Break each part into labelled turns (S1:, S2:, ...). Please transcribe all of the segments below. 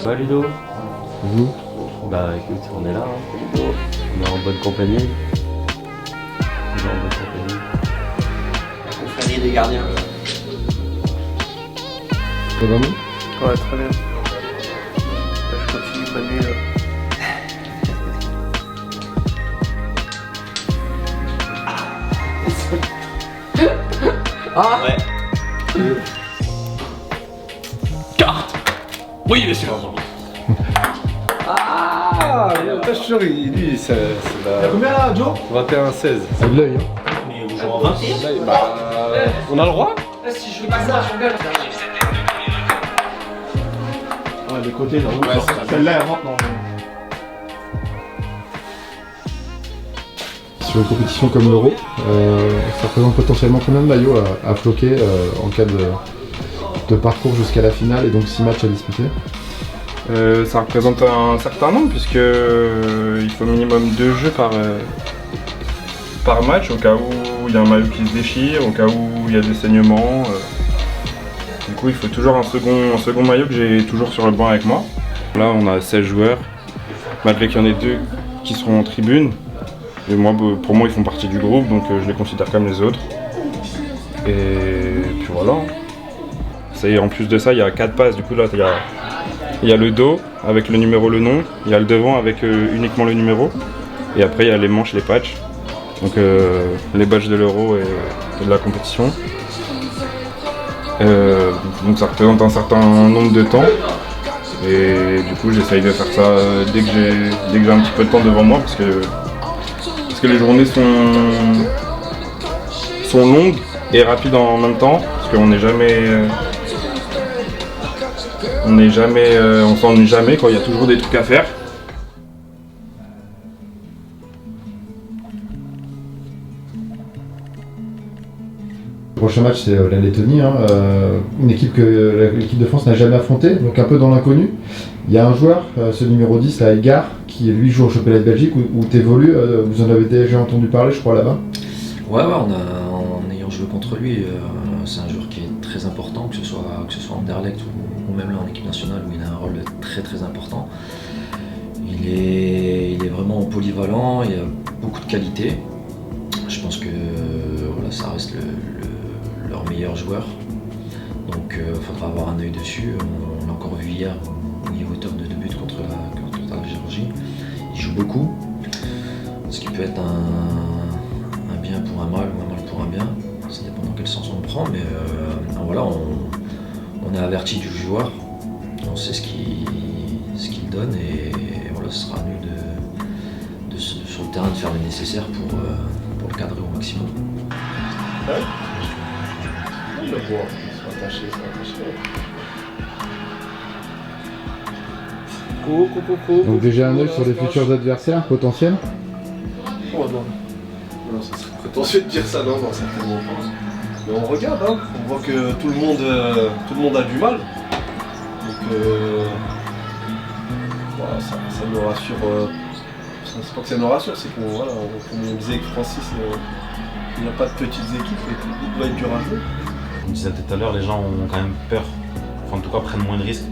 S1: Bah Ludo.
S2: Vous?
S1: Bah écoute, on est là, hein. On est en bonne compagnie. On est en bonne compagnie.
S3: La confrérie des gardiens.
S2: Ça va bien?
S4: Ouais, très bien. Je continue ma nuit là.
S3: Ah ouais.
S4: Carte. Oui, bien sûr.
S5: Ah, je suis sûr, lui, c'est la.
S4: Combien là, Joe?
S5: 21-16.
S2: C'est de l'œil, hein.
S3: Mais vous jouez en 21?
S5: Bah, on a le droit?
S3: Si je joue pas ça, je regarde.
S4: Ouais, des côtés là.
S5: Ouais,
S4: Celle-là, elle rentre, non.
S2: Sur une compétition comme l'Euro, ça représente potentiellement combien de maillots à floquer en cas de parcours jusqu'à la finale et donc 6 matchs à disputer?
S5: Ça représente un certain nombre, puisque il faut minimum 2 jeux par match, au cas où il y a un maillot qui se déchire, au cas où il y a des saignements. Du coup, il faut toujours un second maillot que j'ai toujours sur le banc avec moi. Là, on a 16 joueurs, malgré qu'il y en ait 2 qui seront en tribune. Et moi, pour moi, ils font partie du groupe, donc je les considère comme les autres. Et puis voilà. Et en plus de ça, il y a 4 passes. Du coup, là, il y a le dos avec le numéro, le nom. Il y a le devant avec uniquement le numéro. Et après, il y a les manches, les patchs. Donc les badges de l'Euro et de la compétition. Donc ça représente un certain nombre de temps. Et du coup, j'essaye de faire ça dès que j'ai un petit peu de temps devant moi, parce que les journées sont longues et rapides en même temps, parce qu'on n'est jamais, on s'ennuie jamais quand il y a toujours des trucs à faire.
S2: Le prochain match, c'est la Lettonie, hein, une équipe que l'équipe de France n'a jamais affrontée, donc un peu dans l'inconnu. Il y a un joueur, ce numéro 10, là, Edgar, qui lui joue au championnat de Belgique, où tu évolues. Vous en avez déjà entendu parler, je crois, là-bas.
S6: Ouais, en ayant joué contre lui, c'est un joueur qui est très important, que ce soit en Anderlecht ou même là en équipe nationale, où il a un rôle très très important. Il est vraiment polyvalent, il a beaucoup de qualités. Je pense que voilà, ça reste leur meilleur joueur. Donc il faudra avoir un œil dessus. On l'a encore vu hier au niveau top de 2 buts contre la Géorgie. Il joue beaucoup, ce qui peut être un bien pour un mal ou un mal pour un bien. Ça dépend dans quel sens on le prend, mais voilà, on est averti du joueur, on sait ce qu'il donne, et voilà, ce sera à nous sur le terrain de faire le nécessaire pour le cadrer au maximum.
S4: Ouais. Il va voir, ils sont attachés. Coucou.
S2: Donc déjà un œil sur les futurs adversaires potentiels.
S4: Oh non. Non, ça serait prétentieux de dire ça, non, certainement pas. Mais on regarde, hein. On voit que tout le monde a du mal. Donc voilà, ça nous rassure. C'est pas que ça nous rassure, c'est qu'on, voilà, comme on disait avec Francis, il n'y a pas de petites équipes et tout va être dur à jouer.
S7: Comme je disais tout à l'heure, les gens ont quand même peur, enfin en tout cas prennent moins de risques.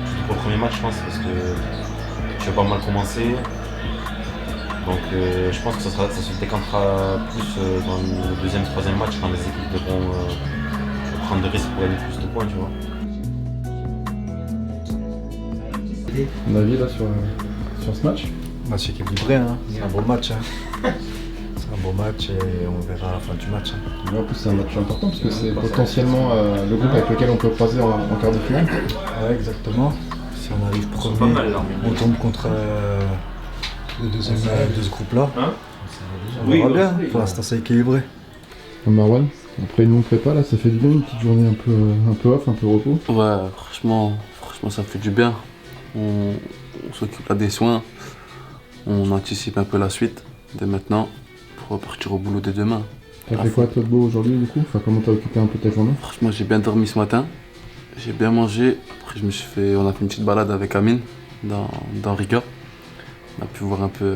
S7: Surtout pour le premier match, je pense, parce que tu vas pas mal commencer. Donc je pense que ça se décantera plus dans le deuxième, troisième match, quand les équipes devront prendre des risques pour gagner plus de points, tu vois.
S2: Ton avis là sur ce match?
S8: Match équilibré, hein. C'est un beau match. Hein. C'est un beau match et on verra à la fin du match. Hein.
S2: En plus, c'est un match important parce que c'est potentiellement le groupe avec lequel on peut croiser en quart de finale.
S8: Ouais, exactement. Si on arrive premier, on tombe contre le deuxième de ce groupe-là.
S4: Hein,
S8: on verra bien. Pour l'instant, c'est équilibré.
S2: Marwan, après une longue prépa, là, ça fait du bien, une petite journée un peu off, un peu repos.
S1: Ouais, franchement, ça fait du bien. On s'occupe là des soins. On anticipe un peu la suite dès maintenant pour repartir au boulot dès demain.
S2: T'as fait quoi toi de beau aujourd'hui du coup? Enfin, comment t'as occupé un peu ta journée?
S1: Franchement, j'ai bien dormi ce matin. J'ai bien mangé. Après, on a fait une petite balade avec Amine dans Riga. On a pu voir un peu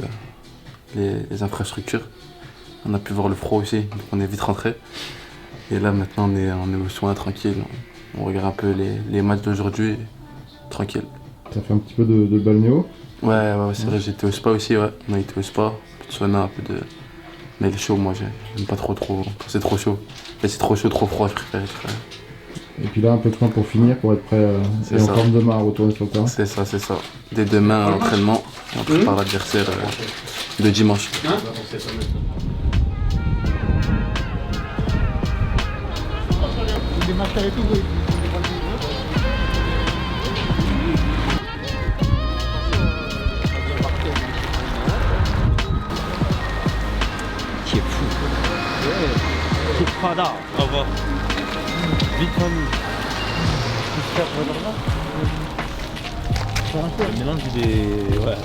S1: les infrastructures. On a pu voir le froid aussi, donc on est vite rentré. Et là maintenant on est aux soins tranquille. on regarde un peu les matchs d'aujourd'hui, tranquille.
S2: T'as fait un petit peu de balnéo?
S1: Ouais, c'est vrai, j'étais au spa aussi, ouais. On a été au spa, un peu de sauna, un peu de... Mais il est chaud, moi, j'aime pas trop quand c'est trop chaud. Mais c'est trop chaud, trop froid, je préfère.
S2: Et puis là, un peu de temps pour finir, pour être prêt et en forme demain à retourner sur le terrain.
S1: C'est ça. Dès demain, l'entraînement, et on prépare l'adversaire de dimanche.
S3: Qui est fou. Au revoir. Le mélange des... Ouais.
S4: Ça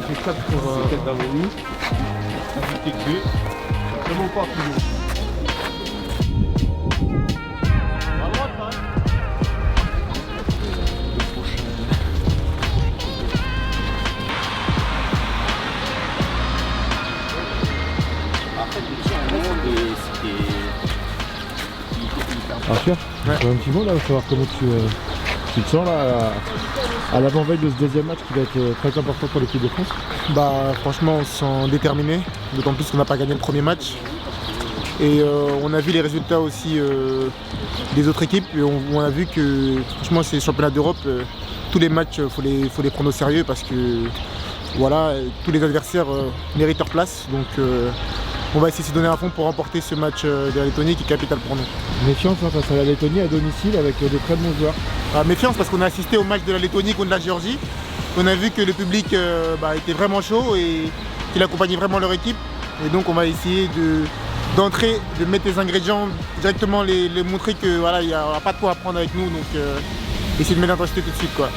S4: fait 4 pour 4 d'Avoni. Ça fait 2. Vraiment pas plus haut.
S2: Arthur, tu as un petit mot là, pour savoir comment tu te sens là à l'avant-veille de ce deuxième match qui va être très important pour l'équipe de France?
S9: Bah franchement on se sent déterminé, d'autant plus qu'on n'a pas gagné le premier match. Et on a vu les résultats aussi des autres équipes et on a vu que franchement ces championnats d'Europe, tous les matchs faut les prendre au sérieux parce que voilà, tous les adversaires méritent leur place. Donc on va essayer de se donner à fond pour remporter ce match de la Lettonie qui est capital pour nous.
S2: Méfiance face à la Lettonie à domicile avec de très bons joueurs.
S9: Méfiance parce qu'on a assisté au match de la Lettonie contre la Géorgie. On a vu que le public était vraiment chaud et qu'il accompagnait vraiment leur équipe. Et donc on va essayer d'entrer, de mettre les ingrédients directement, les montrer que voilà, il n'y aura pas de quoi à prendre avec nous. Donc essayer de mettre l'intensité tout de suite, quoi.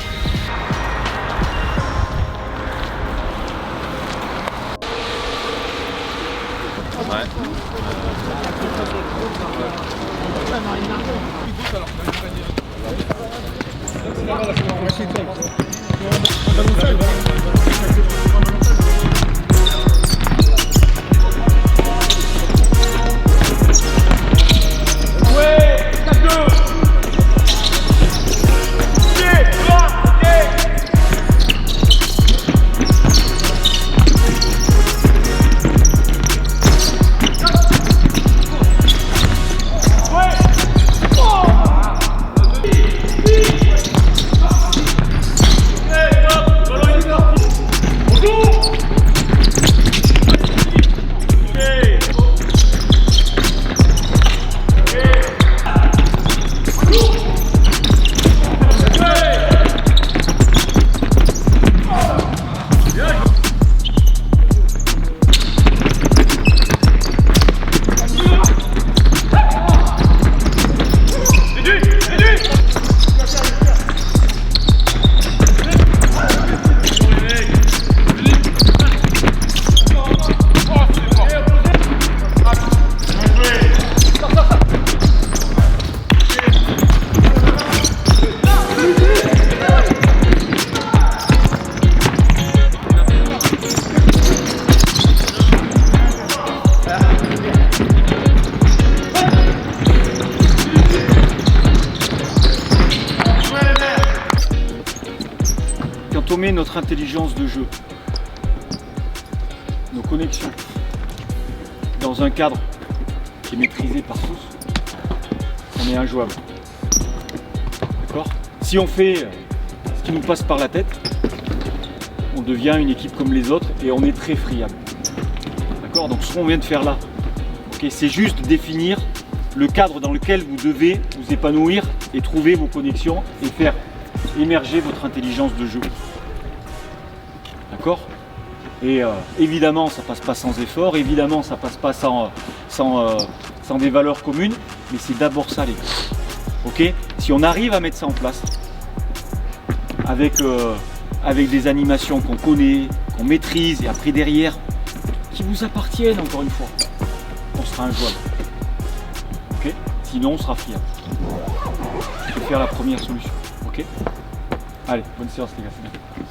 S10: Quand on met notre intelligence de jeu, nos connexions, dans un cadre qui est maîtrisé par tous, on est injouable. D'accord ? Si on fait ce qui nous passe par la tête, on devient une équipe comme les autres et on est très friable. D'accord ? Donc ce qu'on vient de faire là, okay, c'est juste définir le cadre dans lequel vous devez vous épanouir et trouver vos connexions et faire émerger votre intelligence de jeu. D'accord ? Et évidemment, ça passe pas sans effort, évidemment, ça passe pas sans des valeurs communes, mais c'est d'abord ça, les gars. Ok ? Si on arrive à mettre ça en place, avec des animations qu'on connaît, qu'on maîtrise, et après derrière, qui vous appartiennent encore une fois, on sera injouable. Ok ? Sinon, on sera fiable. Je vais faire la première solution. Ok ? Allez. Allez, bonne séance les gars, c'est bien.